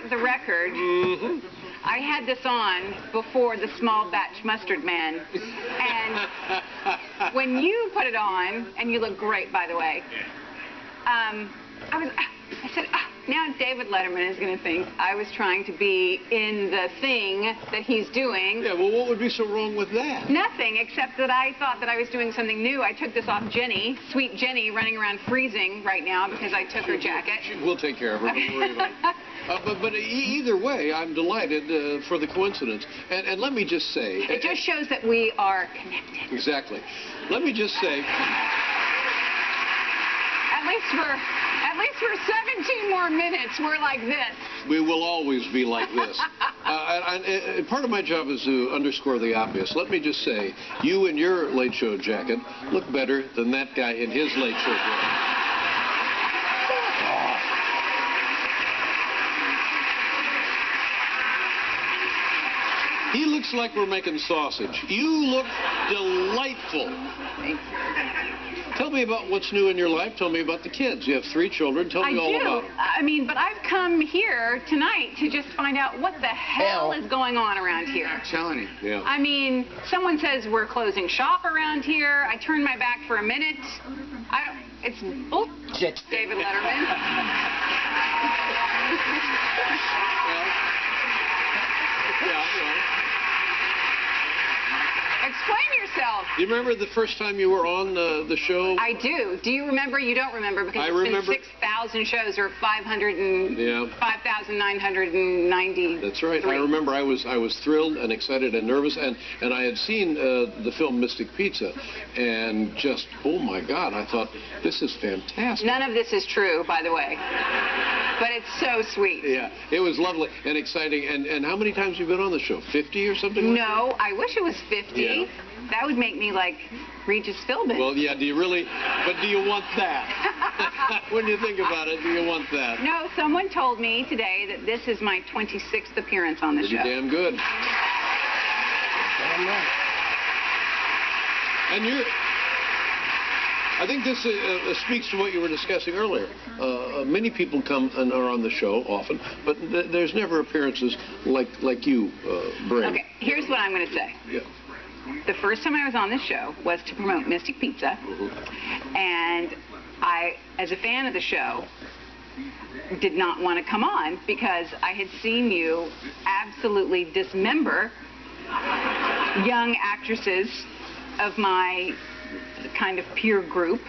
the record, I had this on before the small batch mustard man, and when you put it on, and you look great, by the way, I said, now David Letterman is going to think I was trying to be in the thing that he's doing. Yeah, well, what would be so wrong with that? Nothing, except that I thought that I was doing something new. I took this off Jenny, sweet Jenny, running around freezing right now because I took her jacket. We'll take care of her, don't worry about it. But either way, I'm delighted for the coincidence. And let me just say... It just shows that we are connected. Exactly. Let me just say... At least for 17 more minutes, we're like this. We will always be like this. And part of my job is to underscore the obvious. Let me just say, you in your Late Show jacket look better than that guy in his Late Show jacket. He looks like we're making sausage. You look delightful. Thank you. Tell me about what's new in your life. Tell me about the kids. You have 3 children. Tell me all about them. I mean, but I've come here tonight to just find out what the hell is going on around here. I'm telling you. Yeah. I mean, someone says we're closing shop around here. I turn my back for a minute. It's bullshit, David Letterman. Explain yourself. Do you remember the first time you were on the show? I do. Do you remember? You don't remember because it's been 6,000 shows or 5,990. That's right. I remember I was thrilled and excited and nervous, and I had seen the film Mystic Pizza, and just, oh my God, I thought, this is fantastic. None of this is true, by the way. But it's so sweet. Yeah, it was lovely and exciting. And how many times have you been on the show? 50 or something? No, I wish it was 50. Yeah. That would make me like Regis Philbin. Well, yeah, do you really? But do you want that? When you think about it, do you want that? No, someone told me today that this is my 26th appearance on the show. Pretty damn good. Damn right. And I think this speaks to what you were discussing earlier. Many people come and are on the show often, but there's never appearances like you bring. Okay, here's what I'm going to say. Yeah. The first time I was on this show was to promote Mystic Pizza, and I, as a fan of the show, did not want to come on because I had seen you absolutely dismember young actresses of my kind of peer group,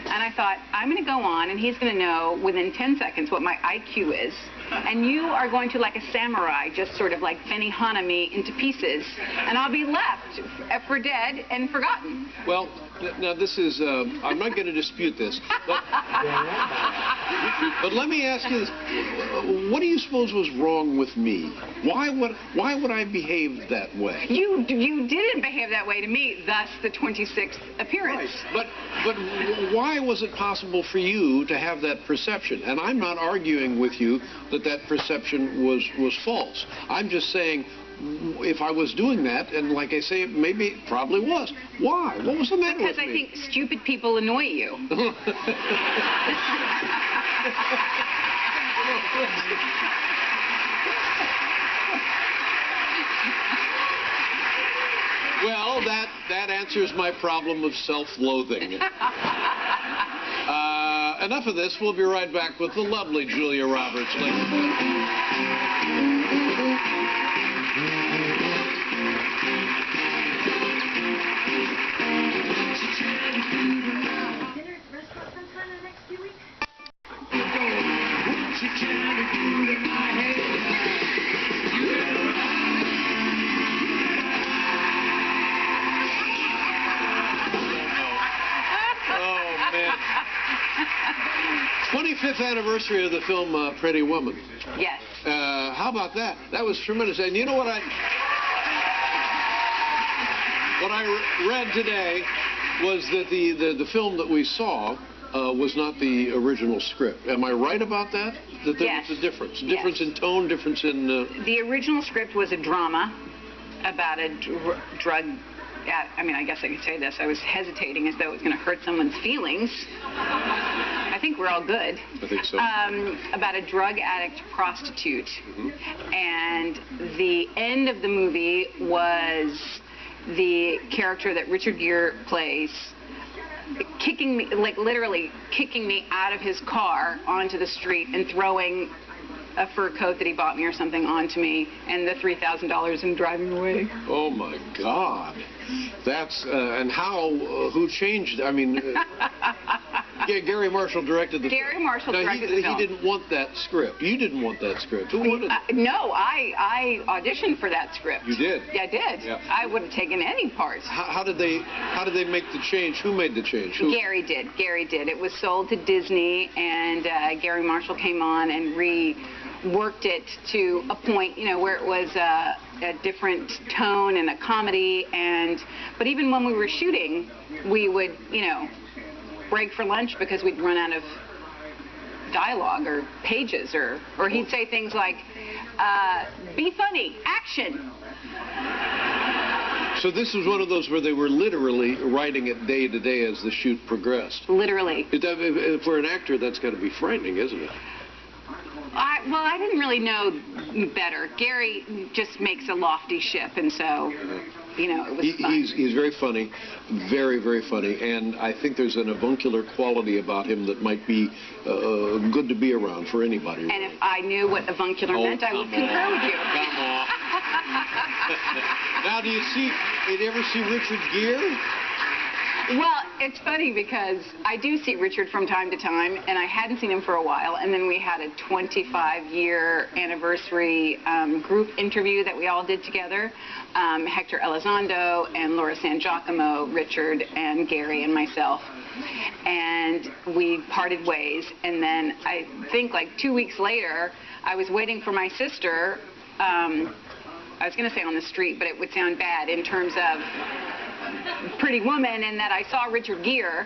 and I thought, I'm going to go on and he's going to know within 10 seconds what my IQ is, and you are going to, like a samurai, just sort of like Benihana me into pieces, and I'll be left for dead and forgotten. Well, now this is, I'm not going to dispute this, but let me ask you this. What do you suppose was wrong with me? Why would I behave that way? You didn't behave that way to me, thus the 26th appearance. Right. But why was it possible for you to have that perception? And I'm not arguing with you that perception was false. I'm just saying, if I was doing that, and like I say, maybe it probably was. Why? What was the matter with me? Because I think stupid people annoy you. Well, that answers my problem of self-loathing. Enough of this. We'll be right back with the lovely Julia Roberts. Oh, man. 25th anniversary of the film Pretty Woman. Yes. How about that? That was tremendous. And you know what I read today was that the film that we saw was not the original script. Am I right about that? That there was a difference? Difference in tone, difference in... The original script was a drama about a drug... I mean, I guess I could say this. I was hesitating as though it was going to hurt someone's feelings. I think we're all good. I think so. About a drug addict prostitute. And the end of the movie was the character that Richard Gere plays kicking me, like literally kicking me out of his car onto the street and throwing a fur coat that he bought me or something onto me, and the $3,000 and driving away. Oh my God. That's, and how, who changed, I mean, Gary Marshall directed the Gary Marshall directed the film. He didn't want that script. You didn't want that script. Who wanted it? No, I auditioned for that script. You did? Yeah, I did. Yeah. I would have taken any part. How did they make the change? Who made the change? Who? Gary did. Gary did. It was sold to Disney, and Gary Marshall came on and reworked it to a point, you know, where it was a different tone and a comedy. But even when we were shooting, we would, you know, break for lunch because we'd run out of dialogue or pages, or he'd say things like, "Be funny, action." So this was one of those where they were literally writing it day to day as the shoot progressed. Literally. For an actor, that's got to be frightening, isn't it? Well, I didn't really know better. Gary just makes a lofty ship, and so, you know, it was fun. He's very funny, very, very funny, and I think there's an avuncular quality about him that might be good to be around for anybody. And if I knew what avuncular meant, I would concur with you. Come on. Now, did you ever see Richard Gere? Well, it's funny because I do see Richard from time to time, and I hadn't seen him for a while, and then we had a 25-year anniversary group interview that we all did together. Hector Elizondo and Laura San Giacomo, Richard and Gary and myself. And we parted ways, and then I think like 2 weeks later, I was waiting for my sister. I was going to say on the street, but it would sound bad in terms of Pretty Woman, and that I saw Richard Gere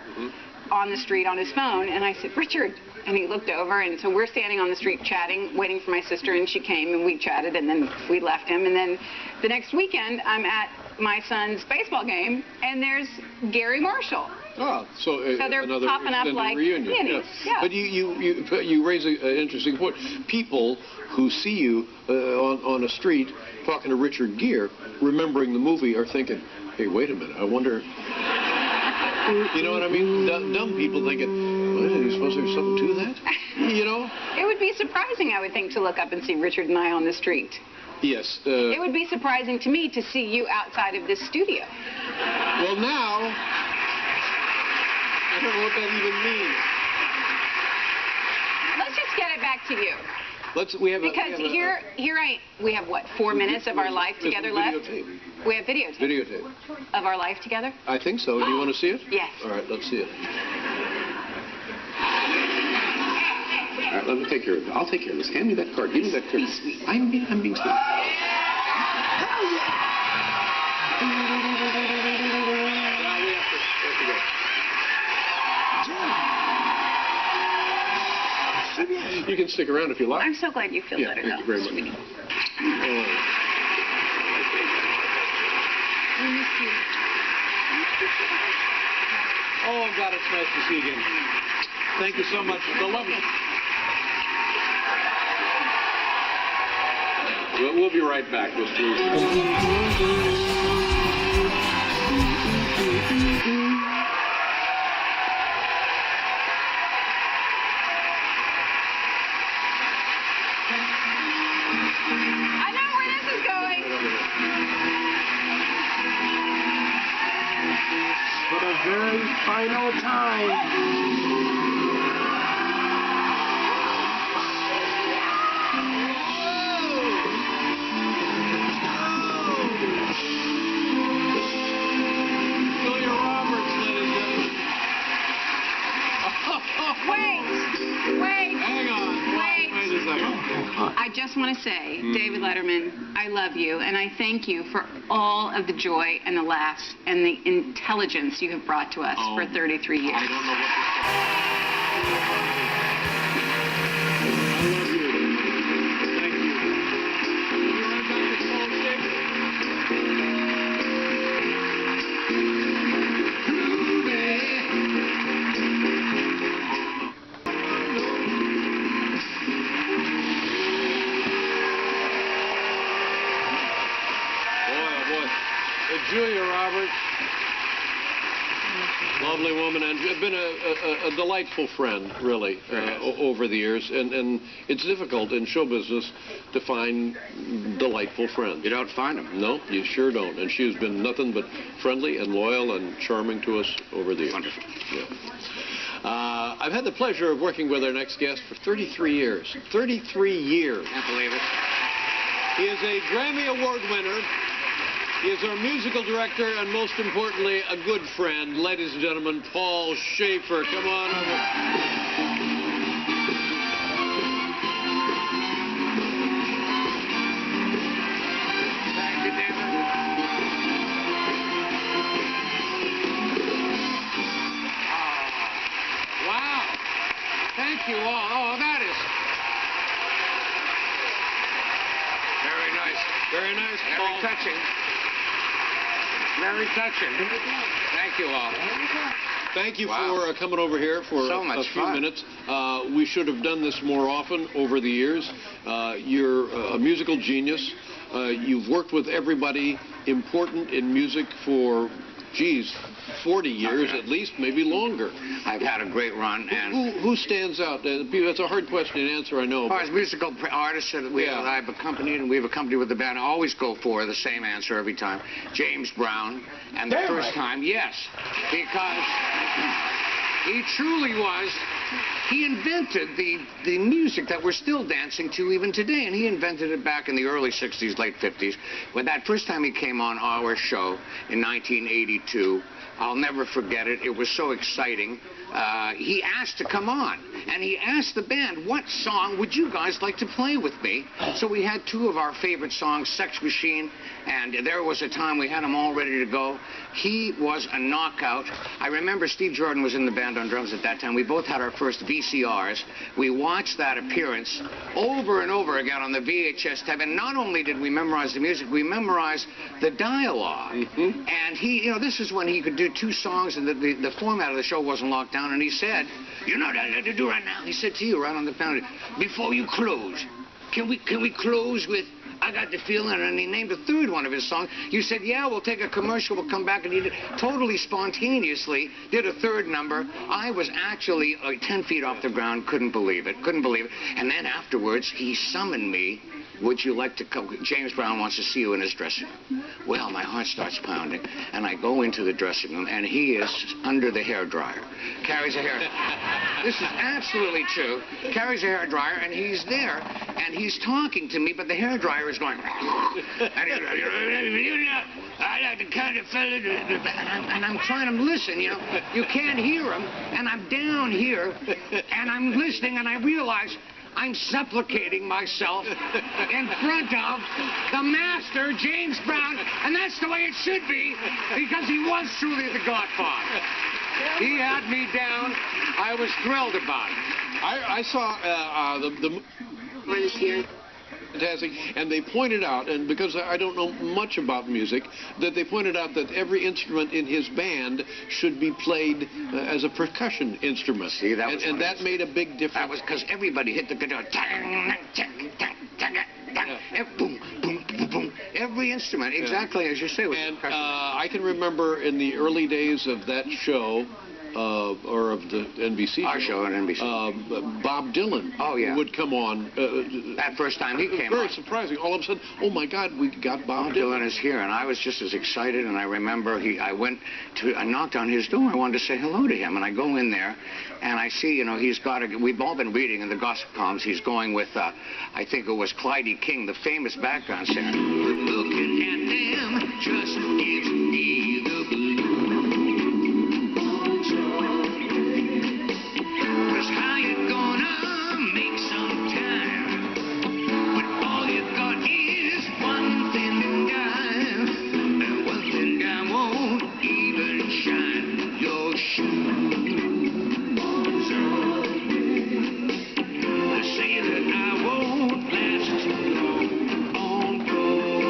on the street on his phone, and I said, "Richard," and he looked over, and so we're standing on the street chatting, waiting for my sister, and she came, and we chatted, and then we left him, and then the next weekend, I'm at my son's baseball game, and there's Gary Marshall. Oh, so they're another popping up like reunion. peonies. Yeah. But you raise an interesting point. People who see you on a street talking to Richard Gere, remembering the movie, are thinking, "Hey, wait a minute, I wonder." You know what I mean? Dumb people thinking, "What, are you supposed to have something to that?" You know? It would be surprising, I would think, to look up and see Richard and I on the street. Yes. It would be surprising to me to see you outside of this studio. Well, now, I don't know what that even means. Let's just get it back to you. We have what, 4 minutes of our life together left? Videotape. We have videotape. Videotape. Of our life together? I think so. Do you want to see it? Yes. All right, let's see it. All right, let me take care of it. I'll take care of this. Hand me that card. Give me that card. Be sweet. I'm being sweet. You can stick around if you like. I'm so glad you feel better, thank you very much. sweetie. Oh, God, it's nice to see you again. Thank you so much. So lovely. We'll be right back, Mr. I know where this is going. For the very final time. Julia Roberts, ladies and gentlemen. Wait. Hang on. Wait. Wait a second. I just want to say, David Letterman, I love you, and I thank you for all of the joy and the laughs and the intelligence you have brought to us for 33 years. I don't know what to say. I love you. Thank you. Will you run back to Cold Stick? Lovely woman, and been a delightful friend, really, over the years. And it's difficult in show business to find delightful friends. You don't find them. No, you sure don't. And she has been nothing but friendly and loyal and charming to us over the years. Wonderful. Yeah. I've had the pleasure of working with our next guest for 33 years. 33 years. Can't believe it. He is a Grammy Award winner. He is our musical director and, most importantly, a good friend. Ladies and gentlemen, Paul Schaefer. Come on over. Thank you, David. Oh, wow. Thank you all. Oh, that is very nice. Very nice, Paul. Very touching. Very touching. Thank you all. Thank you Wow. for coming over here for So a much few fun. minutes. We should have done this more often over the years. You're a musical genius. You've worked with everybody important in music for, geez, 40 years at least, maybe longer. I've had a great run, and Who stands out? That's a hard question to answer, I know. as far as musical artists that I've accompanied and we've accompanied with the band, I always go for the same answer every time. James Brown. And the first time, yes, because he truly was. He invented the music that we're still dancing to even today, and he invented it back in the early 60s, late 50s. But that first time he came on our show in 1982, I'll never forget it. It was so exciting. He asked to come on, and he asked the band, what song would you guys like to play with me? So we had two of our favorite songs, Sex Machine, and There Was a Time. We had them all ready to go. He was a knockout. I remember Steve Jordan was in the band on drums at that time. We both had our first VCRs. We watched that appearance over and over again on the VHS tape, and not only did we memorize the music, we memorized the dialogue. And he, this is when he could do two songs, and the format of the show wasn't locked down, and he said, you know what I got to do right now? He said to you right on the phone, before you close, can we close with I Got the Feeling? And he named a third one of his songs. You said, yeah, we'll take a commercial, we'll come back, and he totally spontaneously did a third number. I was actually 10 feet off the ground, couldn't believe it. And then afterwards, he summoned me. Would you like to come? James Brown wants to see you in his dressing room. Well, my heart starts pounding, and I go into the dressing room, and he is under the hairdryer. Carries a hair. This is absolutely true. Carries a hairdryer, and he's there, and he's talking to me, but the hairdryer is going. And I like the kind of fella. And I'm trying to listen. You can't hear him, and I'm down here, and I'm listening, and I realize I'm supplicating myself in front of the master, James Brown, and that's the way it should be, because he was truly the Godfather. He had me down. I was thrilled about it. I saw the fantastic, and they pointed out, and because I don't know much about music, that they pointed out that every instrument in his band should be played as a percussion instrument. See, that was and that made a big difference. That was because everybody hit the guitar. Boom, boom, boom, boom. Every instrument, exactly as you say. And I can remember in the early days of that show, or of the NBC Our show on NBC. Bob Dylan would come on. That first time he came very on. surprising. All of a sudden, oh my God, we got Bob Dylan. Dylan is here, and I was just as excited, and I remember I knocked on his door. I wanted to say hello to him, and I go in there, and I see, he's got we've all been reading in the gossip columns, he's going with, I think it was Clyde King, the famous background singer. Looking at them just gives me the blues. How you gonna make some time? But all you got is one thin dime, and one thin dime won't even shine your shoes. They say that I won't last too long on broad.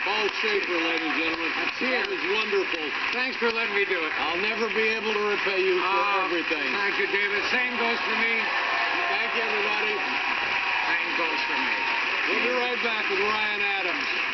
Paul Schaefer, ladies and gentlemen. That was wonderful. Thanks for letting me do it. I'll never be able to repay you for everything. Thank you, David. Same goes for me. Thank you, everybody. Same goes for me. We'll be right back with Ryan Adams.